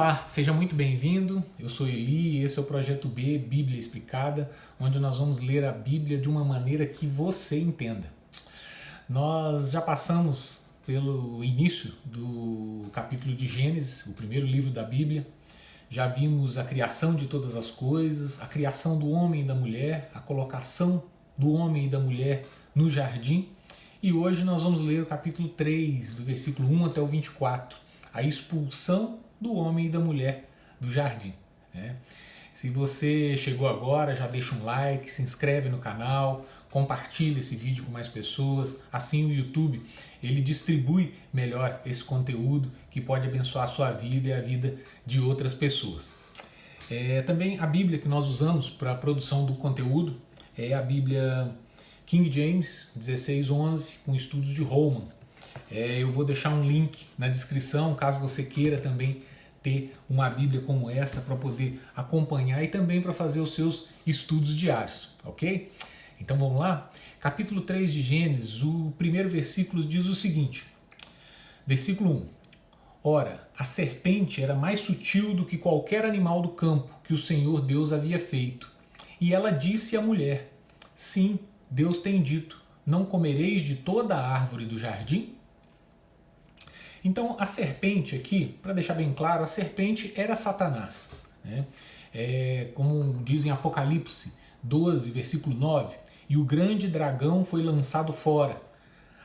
Olá, seja muito bem-vindo. Eu sou Eli e esse é o Projeto B, Bíblia Explicada, onde nós vamos ler a Bíblia de uma maneira que você entenda. Nós já passamos pelo início do capítulo de Gênesis, o primeiro livro da Bíblia. Já vimos a criação de todas as coisas, a criação do homem e da mulher, a colocação do homem e da mulher no jardim. E hoje nós vamos ler o capítulo 3, do versículo 1 até o 24, a expulsão do homem e da mulher do jardim. Se você chegou agora, já deixa um like, se inscreve no canal, compartilha esse vídeo com mais pessoas. Assim o YouTube ele distribui melhor esse conteúdo que pode abençoar a sua vida e a vida de outras pessoas. Também a Bíblia que nós usamos para a produção do conteúdo é a Bíblia King James 16:11 com estudos de Holman. Eu vou deixar um link na descrição caso você queira também ter uma Bíblia como essa para poder acompanhar e também para fazer os seus estudos diários, ok? Então vamos lá? Capítulo 3 de Gênesis, o primeiro versículo diz o seguinte, versículo 1. Ora, a serpente era mais sutil do que qualquer animal do campo que o Senhor Deus havia feito. E ela disse à mulher, sim, Deus tem dito, não comereis de toda a árvore do jardim? Então a serpente aqui, para deixar bem claro, a serpente era Satanás. Como diz em Apocalipse 12, versículo 9, e o grande dragão foi lançado fora,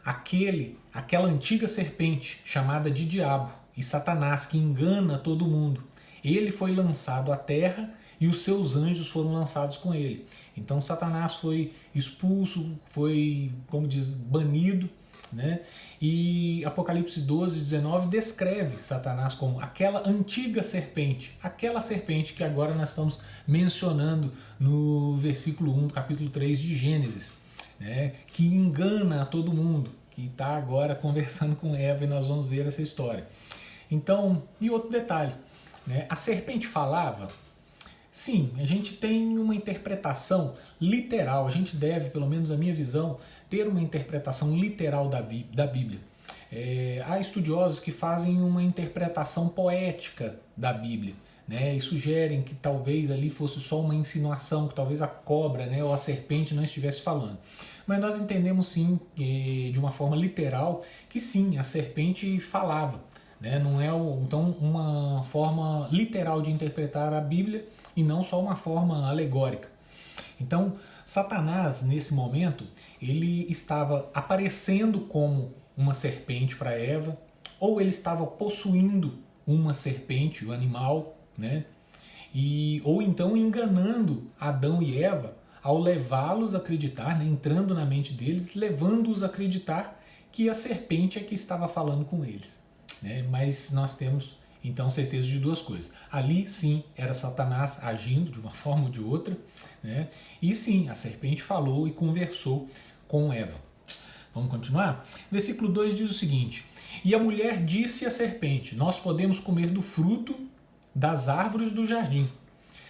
aquela antiga serpente chamada de diabo e Satanás que engana todo mundo. Ele foi lançado à terra e os seus anjos foram lançados com ele. Então Satanás foi expulso, foi, como diz, banido. E Apocalipse 12, 19 descreve Satanás como aquela antiga serpente, aquela serpente que agora nós estamos mencionando no versículo 1 do capítulo 3 de Gênesis, que engana a todo mundo, que está agora conversando com Eva e nós vamos ver essa história. Então, e outro detalhe, a serpente falava. Sim, a gente tem uma interpretação literal, a gente deve, pelo menos a minha visão, ter uma interpretação literal da Bíblia. Há estudiosos que fazem uma interpretação poética da Bíblia, e sugerem que talvez ali fosse só uma insinuação, que talvez a cobra ou a serpente não estivesse falando. Mas nós entendemos sim, de uma forma literal, que sim, a serpente falava. Não é então uma forma literal de interpretar a Bíblia e não só uma forma alegórica. Então, Satanás, nesse momento, ele estava aparecendo como uma serpente para Eva, ou ele estava possuindo uma serpente, o animal, ou então enganando Adão e Eva ao levá-los a acreditar, entrando na mente deles, levando-os a acreditar que a serpente é que estava falando com eles. Mas nós temos então certeza de duas coisas. Ali sim era Satanás agindo de uma forma ou de outra, e sim, a serpente falou e conversou com Eva. Vamos continuar? Versículo 2 diz o seguinte, e a mulher disse à serpente, nós podemos comer do fruto das árvores do jardim,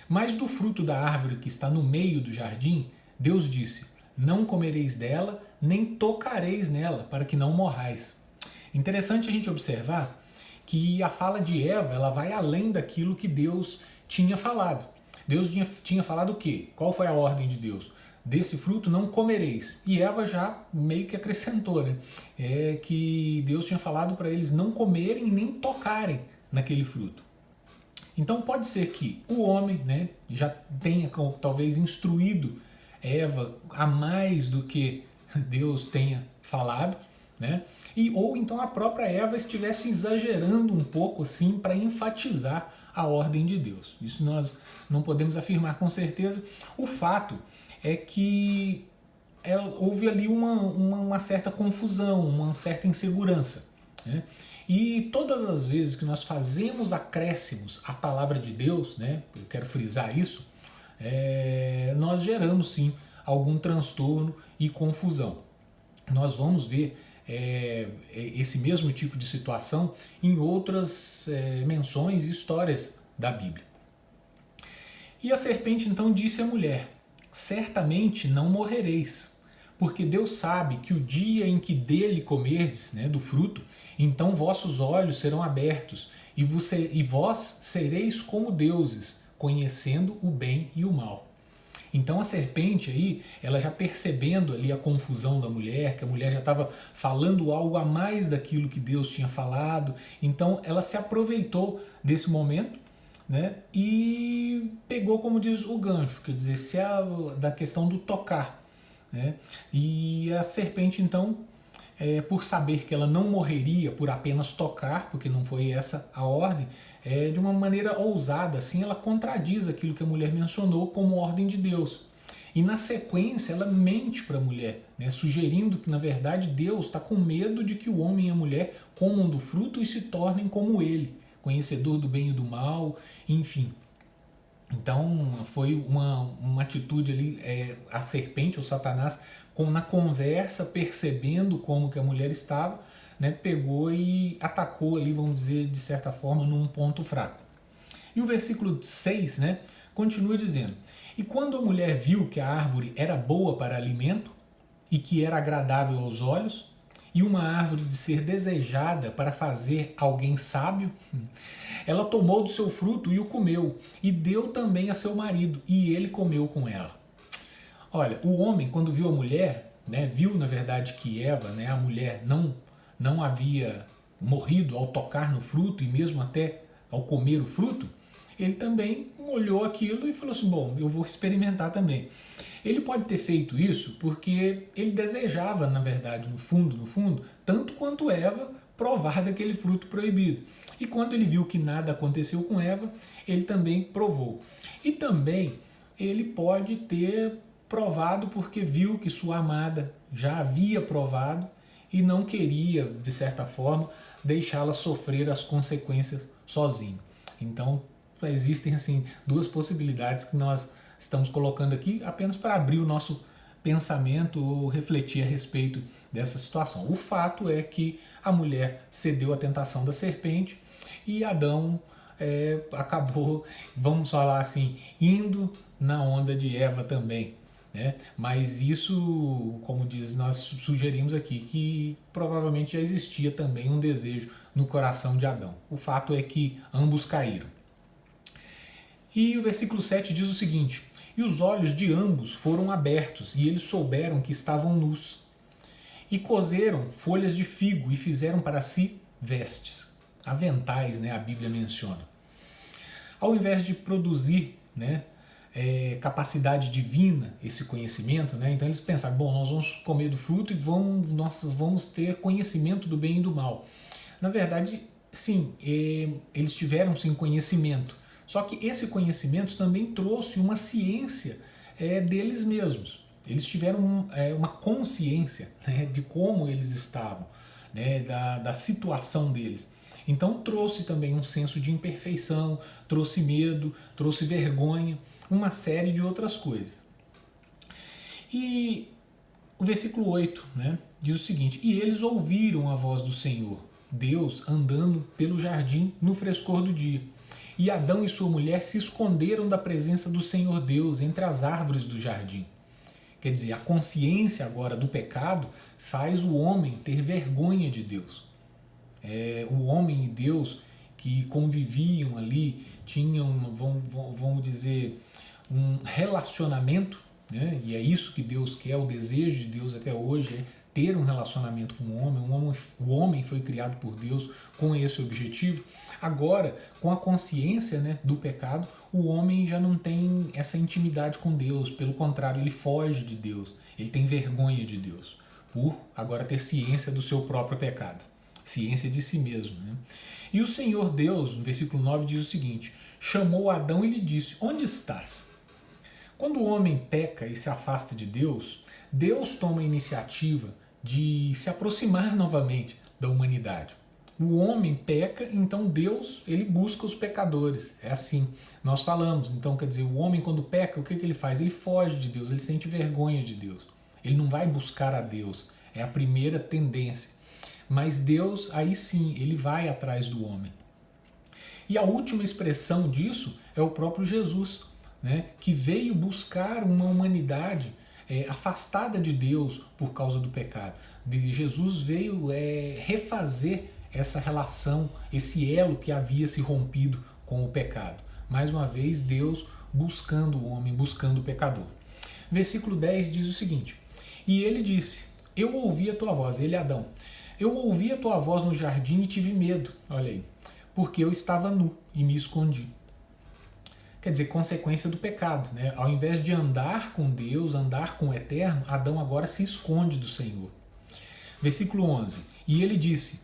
mas do fruto da árvore que está no meio do jardim, Deus disse, não comereis dela, nem tocareis nela, para que não morrais. Interessante a gente observar que a fala de Eva ela vai além daquilo que Deus tinha falado. Deus tinha falado o quê? Qual foi a ordem de Deus? Desse fruto não comereis. E Eva já meio que acrescentou, que Deus tinha falado para eles não comerem nem tocarem naquele fruto. Então pode ser que o homem já tenha talvez instruído Eva a mais do que Deus tenha falado, ou então a própria Eva estivesse exagerando um pouco assim para enfatizar a ordem de Deus. Isso nós não podemos afirmar com certeza. O fato é que houve ali uma certa confusão, uma certa insegurança. E todas as vezes que nós fazemos acréscimos à palavra de Deus, eu quero frisar isso, nós geramos sim algum transtorno e confusão. Nós vamos ver esse mesmo tipo de situação em outras menções e histórias da Bíblia. E a serpente então disse à mulher, certamente não morrereis, porque Deus sabe que o dia em que dele comerdes, né, do fruto, então vossos olhos serão abertos, e vós sereis como deuses, conhecendo o bem e o mal. Então a serpente aí, ela já percebendo ali a confusão da mulher, que a mulher já estava falando algo a mais daquilo que Deus tinha falado, então ela se aproveitou desse momento, né, e pegou, como diz, o gancho, quer dizer, da questão do tocar, né, e a serpente então, por saber que ela não morreria por apenas tocar, porque não foi essa a ordem, de uma maneira ousada, assim, ela contradiz aquilo que a mulher mencionou como ordem de Deus. E na sequência ela mente para a mulher, né, sugerindo que na verdade Deus está com medo de que o homem e a mulher comam do fruto e se tornem como ele, conhecedor do bem e do mal, enfim. Então foi uma atitude ali, a serpente ou Satanás, na conversa, percebendo como que a mulher estava, né, pegou e atacou ali, vamos dizer, de certa forma, num ponto fraco. E o versículo 6, né, continua dizendo: E quando a mulher viu que a árvore era boa para alimento e que era agradável aos olhos, e uma árvore de ser desejada para fazer alguém sábio, ela tomou do seu fruto e o comeu, e deu também a seu marido, e ele comeu com ela. Olha, o homem, quando viu a mulher, né, viu na verdade que Eva, né, a mulher, não havia morrido ao tocar no fruto e mesmo até ao comer o fruto, ele também olhou aquilo e falou assim, bom, eu vou experimentar também. Ele pode ter feito isso porque ele desejava, na verdade, no fundo, tanto quanto Eva, provar daquele fruto proibido. E quando ele viu que nada aconteceu com Eva, ele também provou. E também ele pode ter provado porque viu que sua amada já havia provado e não queria, de certa forma, deixá-la sofrer as consequências sozinho. Então, existem assim duas possibilidades que nós estamos colocando aqui apenas para abrir o nosso pensamento ou refletir a respeito dessa situação. O fato é que a mulher cedeu à tentação da serpente e Adão acabou, vamos falar assim, indo na onda de Eva também. Né? Mas isso, como diz, nós sugerimos aqui que provavelmente já existia também um desejo no coração de Adão. O fato é que ambos caíram. E o versículo 7 diz o seguinte: E os olhos de ambos foram abertos, e eles souberam que estavam nus. E coseram folhas de figo e fizeram para si vestes. Aventais, né, a Bíblia menciona. Ao invés de produzir, né, capacidade divina, esse conhecimento, né? Então eles pensaram, bom, nós vamos comer do fruto e nós vamos ter conhecimento do bem e do mal. Na verdade, sim, eles tiveram sim conhecimento, só que esse conhecimento também trouxe uma ciência deles mesmos. Eles tiveram uma consciência, né, de como eles estavam, né, da situação deles. Então trouxe também um senso de imperfeição, trouxe medo, trouxe vergonha, uma série de outras coisas. E o versículo 8, né, diz o seguinte: E eles ouviram a voz do Senhor, Deus andando pelo jardim no frescor do dia. E Adão e sua mulher se esconderam da presença do Senhor Deus entre as árvores do jardim. Quer dizer, a consciência agora do pecado faz o homem ter vergonha de Deus. O homem e Deus que conviviam ali, tinham, vamos dizer, um relacionamento, né? E é isso que Deus quer, o desejo de Deus até hoje é ter um relacionamento com o homem. O homem foi criado por Deus com esse objetivo. Agora, com a consciência, né, do pecado, o homem já não tem essa intimidade com Deus, pelo contrário, ele foge de Deus, ele tem vergonha de Deus, por agora ter ciência do seu próprio pecado, ciência de si mesmo. Né? E o Senhor Deus, no versículo 9, diz o seguinte: chamou Adão e lhe disse, onde estás? Quando o homem peca e se afasta de Deus, Deus toma a iniciativa de se aproximar novamente da humanidade. O homem peca, então Deus, ele busca os pecadores. É assim, nós falamos. Então, quer dizer, o homem quando peca, o que ele faz? Ele foge de Deus, ele sente vergonha de Deus. Ele não vai buscar a Deus. É a primeira tendência. Mas Deus, aí sim, ele vai atrás do homem. E a última expressão disso é o próprio Jesus, né, que veio buscar uma humanidade afastada de Deus por causa do pecado. Jesus veio refazer essa relação, esse elo que havia se rompido com o pecado. Mais uma vez, Deus buscando o homem, buscando o pecador. Versículo 10 diz o seguinte: e ele disse, eu ouvi a tua voz, ele Adão, eu ouvi a tua voz no jardim e tive medo, olha aí, porque eu estava nu e me escondi. Quer dizer, consequência do pecado, né? Ao invés de andar com Deus, andar com o Eterno, Adão agora se esconde do Senhor. Versículo 11, e ele disse,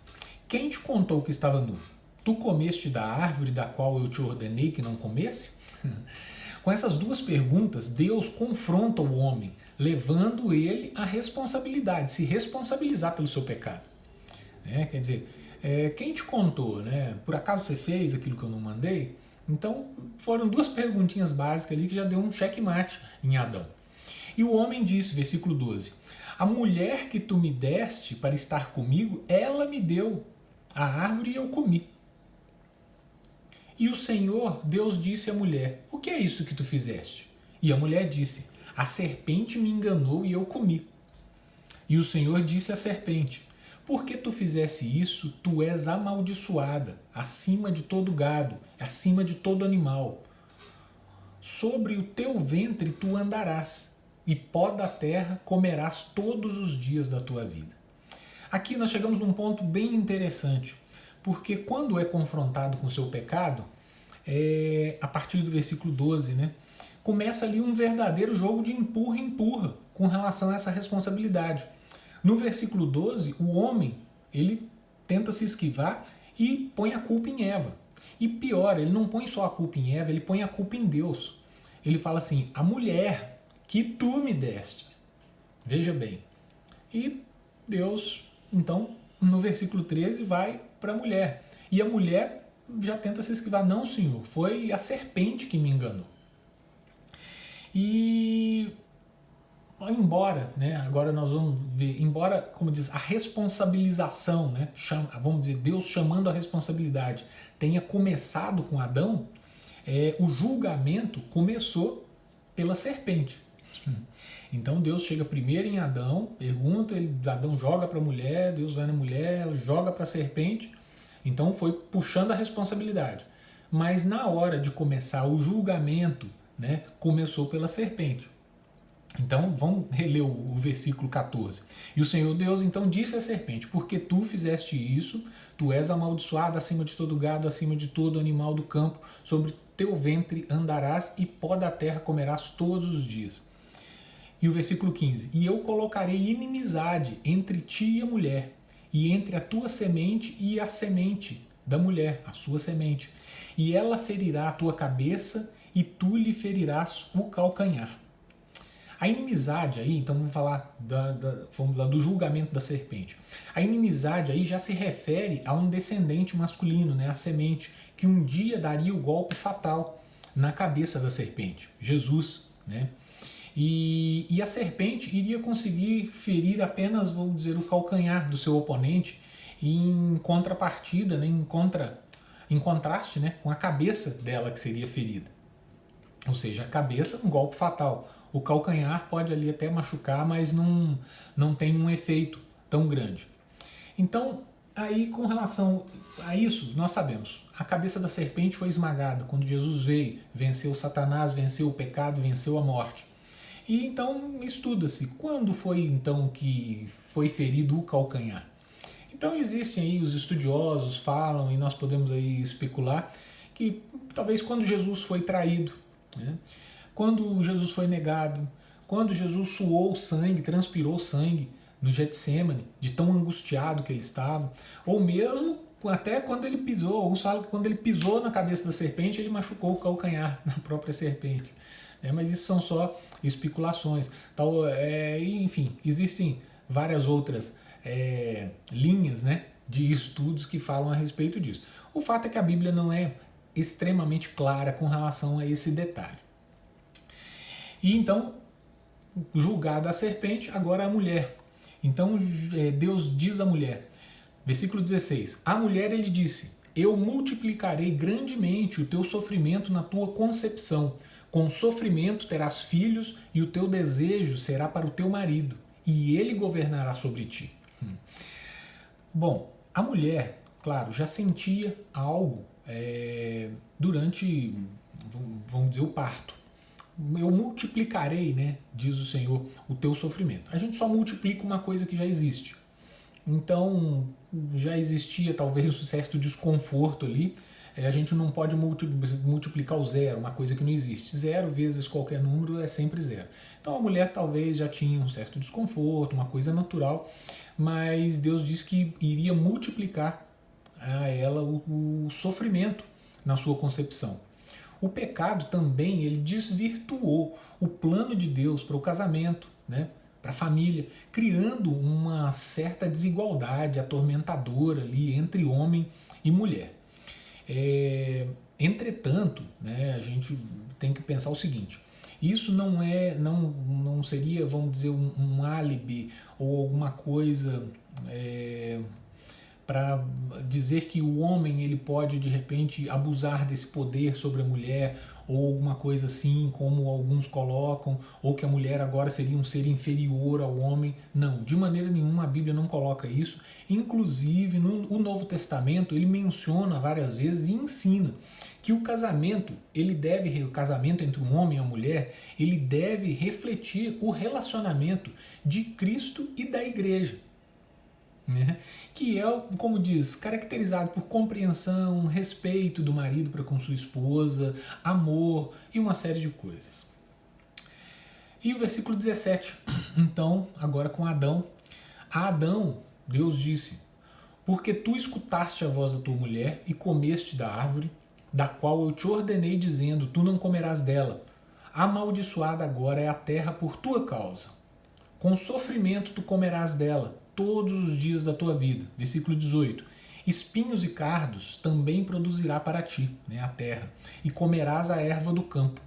quem te contou que estava nu? Tu comeste da árvore da qual eu te ordenei que não comesse? Com essas duas perguntas, Deus confronta o homem, levando ele à responsabilidade, se responsabilizar pelo seu pecado. Quer dizer, quem te contou? Né? Por acaso você fez aquilo que eu não mandei? Então, foram duas perguntinhas básicas ali que já deu um checkmate em Adão. E o homem disse, versículo 12, a mulher que tu me deste para estar comigo, ela me deu a árvore e eu comi. E o Senhor, Deus disse à mulher, o que é isso que tu fizeste? E a mulher disse, a serpente me enganou e eu comi. E o Senhor disse à serpente, porque tu fizesse isso, tu és amaldiçoada, acima de todo gado, acima de todo animal. Sobre o teu ventre tu andarás, e pó da terra comerás todos os dias da tua vida. Aqui nós chegamos num ponto bem interessante, porque quando é confrontado com o seu pecado, a partir do versículo 12, né, começa ali um verdadeiro jogo de empurra-empurra com relação a essa responsabilidade. No versículo 12, o homem, ele tenta se esquivar e põe a culpa em Eva. E pior, ele não põe só a culpa em Eva, ele põe a culpa em Deus. Ele fala assim, a mulher que tu me destes. Veja bem. E Deus, então, no versículo 13, vai para a mulher. E a mulher já tenta se esquivar. Não, Senhor, foi a serpente que me enganou. E embora, né, agora nós vamos ver, embora, como diz, a responsabilização, né, vamos dizer, Deus chamando a responsabilidade, tenha começado com Adão, o julgamento começou pela serpente. Então Deus chega primeiro em Adão, pergunta, Adão joga para a mulher, Deus vai na mulher, ela joga para a serpente, então foi puxando a responsabilidade. Mas na hora de começar o julgamento, né, começou pela serpente. Então vamos reler o versículo 14. E o Senhor Deus então disse à serpente, porque tu fizeste isso, tu és amaldiçoada acima de todo gado, acima de todo animal do campo, sobre teu ventre andarás e pó da terra comerás todos os dias. E o versículo 15, e eu colocarei inimizade entre ti e a mulher, e entre a tua semente e a semente da mulher, a sua semente, e ela ferirá a tua cabeça e tu lhe ferirás o calcanhar. A inimizade aí, então vamos falar do julgamento da serpente. A inimizade aí já se refere a um descendente masculino, né, a semente, que um dia daria o golpe fatal na cabeça da serpente, Jesus, né? E a serpente iria conseguir ferir apenas, vamos dizer, o calcanhar do seu oponente em contrapartida, né, em contraste, né, com a cabeça dela que seria ferida. Ou seja, a cabeça, um golpe fatal. O calcanhar pode ali até machucar, mas não tem um efeito tão grande. Então, aí com relação a isso, nós sabemos, a cabeça da serpente foi esmagada quando Jesus veio, venceu Satanás, venceu o pecado, venceu a morte. E então estuda-se, quando foi então que foi ferido o calcanhar? Então existem aí, os estudiosos falam, e nós podemos aí especular, que talvez quando Jesus foi traído, né? Quando Jesus foi negado, quando Jesus suou sangue, transpirou sangue no Getsemane, de tão angustiado que ele estava, ou mesmo até quando ele pisou, alguns falam que quando ele pisou na cabeça da serpente, ele machucou o calcanhar na própria serpente. Mas isso são só especulações. Enfim, existem várias outras linhas, né, de estudos que falam a respeito disso. O fato é que a Bíblia não é extremamente clara com relação a esse detalhe. E então, julgada a serpente, agora a mulher. Então Deus diz à mulher, versículo 16, a mulher ele disse, eu multiplicarei grandemente o teu sofrimento na tua concepção, Com sofrimento terás filhos e o teu desejo será para o teu marido, e ele governará sobre ti. Bom, a mulher, claro, já sentia algo durante, vamos dizer, o parto. Eu multiplicarei, né, diz o Senhor, o teu sofrimento. A gente só multiplica uma coisa que já existe. Então, já existia talvez um certo desconforto ali. A gente não pode multiplicar o zero, uma coisa que não existe. Zero vezes qualquer número é sempre zero. Então, a mulher talvez já tinha um certo desconforto, uma coisa natural, mas Deus disse que iria multiplicar a ela o sofrimento na sua concepção. O pecado também ele desvirtuou o plano de Deus para o casamento, né? Para a família, criando uma certa desigualdade atormentadora ali entre homem e mulher. Entretanto, né, a gente tem que pensar o seguinte: isso não seria, vamos dizer, um álibi ou alguma coisa para dizer que o homem ele pode de repente abusar desse poder sobre a mulher ou alguma coisa assim, como alguns colocam, ou que a mulher agora seria um ser inferior ao homem. Não, de maneira nenhuma a Bíblia não coloca isso. Inclusive, o Novo Testamento, ele menciona várias vezes e ensina que o casamento entre um homem e uma mulher, ele deve refletir o relacionamento de Cristo e da igreja. Né? Que é, como diz, caracterizado por compreensão, respeito do marido para com sua esposa, amor e uma série de coisas. E o versículo 17, então, agora com Adão. A Adão, Deus disse: porque tu escutaste a voz da tua mulher e comeste da árvore, da qual eu te ordenei, dizendo: tu não comerás dela. Amaldiçoada agora é a terra por tua causa. Com sofrimento tu comerás dela todos os dias da tua vida. Versículo 18. Espinhos e cardos também produzirá para ti, né, a terra, e comerás a erva do campo.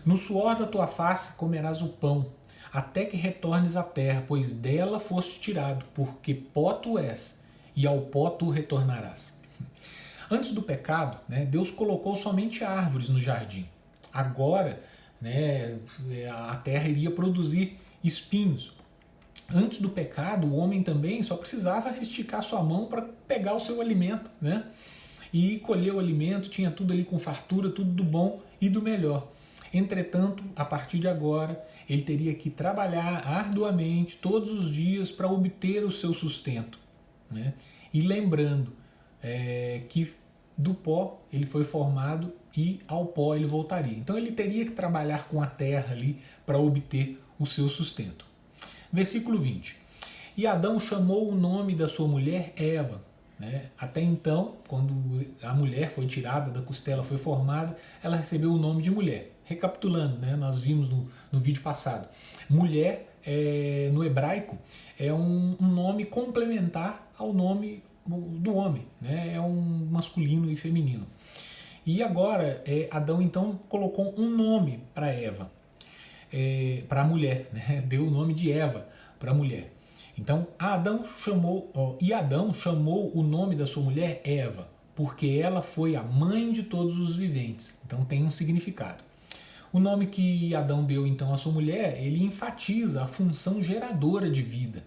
No suor da tua face comerás o pão, até que retornes à terra, pois dela foste tirado, porque pó tu és, e ao pó tu retornarás. Antes do pecado, né, Deus colocou somente árvores no jardim. Agora, né, a terra iria produzir espinhos. Antes do pecado, o homem também só precisava esticar sua mão para pegar o seu alimento, né? E colher o alimento, tinha tudo ali com fartura, tudo do bom e do melhor. Entretanto, a partir de agora, ele teria que trabalhar arduamente todos os dias para obter o seu sustento, né? E lembrando que do pó ele foi formado e ao pó ele voltaria. Então ele teria que trabalhar com a terra ali para obter o seu sustento. Versículo 20. E Adão chamou o nome da sua mulher Eva. Né? Até então, quando a mulher foi tirada da costela, foi formada, ela recebeu o nome de mulher. Recapitulando, né? Nós vimos no vídeo passado. Mulher, no hebraico, é um nome complementar ao nome do homem. Né? É um masculino e feminino. E agora, Adão então colocou um nome para Eva. Para a mulher, né? Deu o nome de Eva para a mulher. Então, Adão chamou o nome da sua mulher Eva, porque ela foi a mãe de todos os viventes. Então tem um significado. O nome que Adão deu então à sua mulher, ele enfatiza a função geradora de vida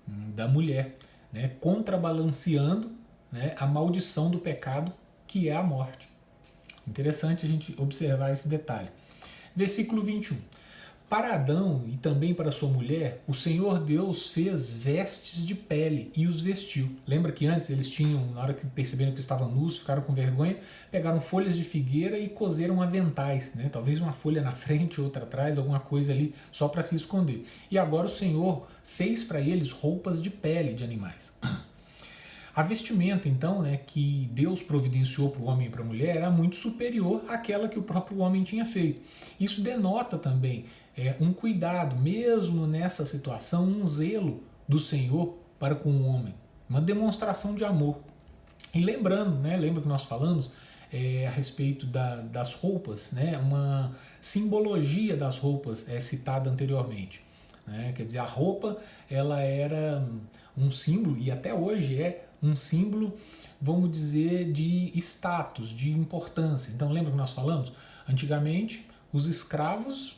da mulher, né? Contrabalanceando, né, a maldição do pecado, que é a morte. Interessante a gente observar esse detalhe. Versículo 21. Para Adão e também para sua mulher, o Senhor Deus fez vestes de pele e os vestiu. Lembra que antes eles tinham, na hora que perceberam que estavam nus, ficaram com vergonha, pegaram folhas de figueira e coseram aventais, né? Talvez uma folha na frente, outra atrás, alguma coisa ali, só para se esconder. E agora o Senhor fez para eles roupas de pele de animais. A vestimenta, então, né, que Deus providenciou para o homem e para a mulher era muito superior àquela que o próprio homem tinha feito. Isso denota também um cuidado, mesmo nessa situação, um zelo do Senhor para com o homem, uma demonstração de amor. E lembrando, né, lembra que nós falamos a respeito das roupas, né, uma simbologia das roupas citada anteriormente. Né? Quer dizer, a roupa ela era um símbolo, e até hoje é um símbolo, vamos dizer, de status, de importância. Então lembra que nós falamos? Antigamente Os escravos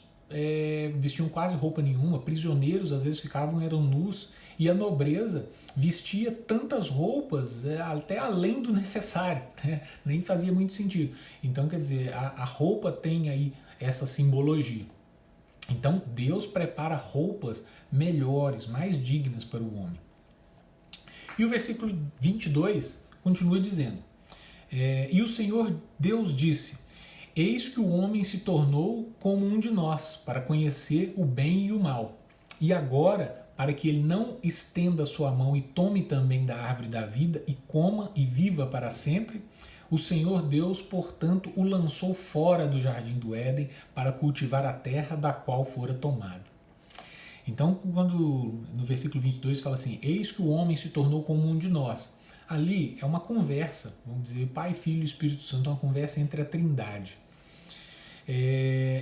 vestiam quase roupa nenhuma, prisioneiros às vezes eram nus, e a nobreza vestia tantas roupas até além do necessário, né? Nem fazia muito sentido. Então, quer dizer, a roupa tem aí essa simbologia. Então, Deus prepara roupas melhores, mais dignas para o homem. E o versículo 22 continua dizendo: e o Senhor Deus disse: eis que o homem se tornou como um de nós, para conhecer o bem e o mal. E agora, para que ele não estenda sua mão e tome também da árvore da vida, e coma e viva para sempre, o Senhor Deus, portanto, o lançou fora do jardim do Éden para cultivar a terra da qual fora tomado. Então, quando no versículo 22 fala assim: eis que o homem se tornou como um de nós. Ali é uma conversa, vamos dizer, Pai, Filho e Espírito Santo, uma conversa entre a Trindade.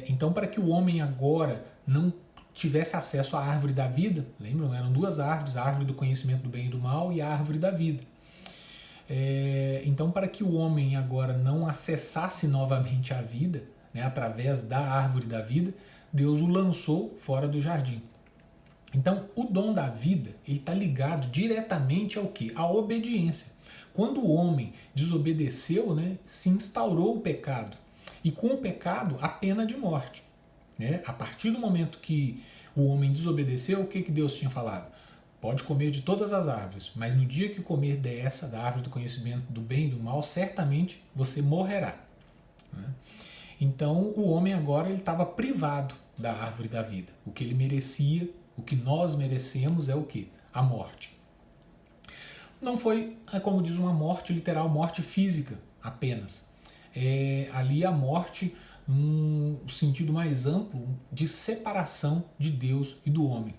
Então, para que o homem agora não tivesse acesso à árvore da vida, lembram? Eram duas árvores, a árvore do conhecimento do bem e do mal e a árvore da vida. Então, para que o homem agora não acessasse novamente a vida, né, através da árvore da vida, Deus o lançou fora do jardim. Então, o dom da vida está ligado diretamente ao quê? À obediência. Quando o homem desobedeceu, né, se instaurou o pecado. E com o pecado, a pena de morte. Né? A partir do momento que o homem desobedeceu, o que Deus tinha falado? Pode comer de todas as árvores, mas no dia que comer dessa, da árvore do conhecimento do bem e do mal, certamente você morrerá. Né? Então, o homem agora estava privado da árvore da vida. O que ele merecia, o que nós merecemos é o quê? A morte. Não foi, como diz, uma morte literal, morte física apenas. Ali a morte num sentido mais amplo de separação de Deus e do homem.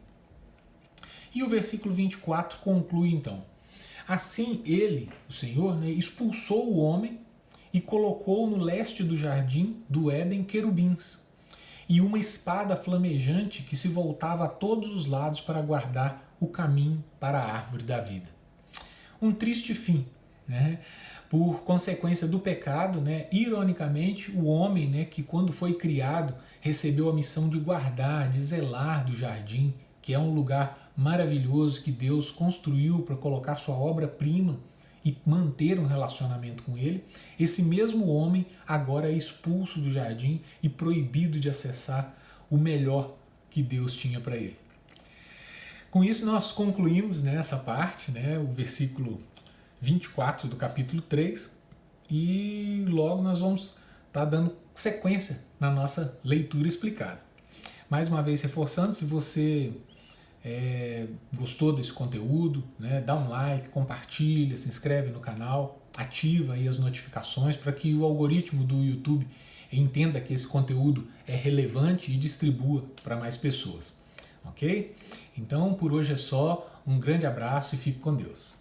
E o versículo 24 conclui então: assim ele, o Senhor, né, expulsou o homem e colocou no leste do jardim do Éden querubins e uma espada flamejante que se voltava a todos os lados para guardar o caminho para a árvore da vida. Um triste fim, né? Por consequência do pecado, né? Ironicamente, o homem, né, que quando foi criado recebeu a missão de guardar, de zelar do jardim, que é um lugar maravilhoso que Deus construiu para colocar sua obra-prima e manter um relacionamento com ele. Esse mesmo homem agora é expulso do jardim e proibido de acessar o melhor que Deus tinha para ele. Com isso nós concluímos, né, essa parte, né, o versículo 24 do capítulo 3, e logo nós vamos estar dando sequência na nossa leitura explicada. Mais uma vez reforçando, se você gostou desse conteúdo, né, dá um like, compartilha, se inscreve no canal, ativa aí as notificações para que o algoritmo do YouTube entenda que esse conteúdo é relevante e distribua para mais pessoas. Ok? Então, por hoje é só. Um grande abraço e fique com Deus.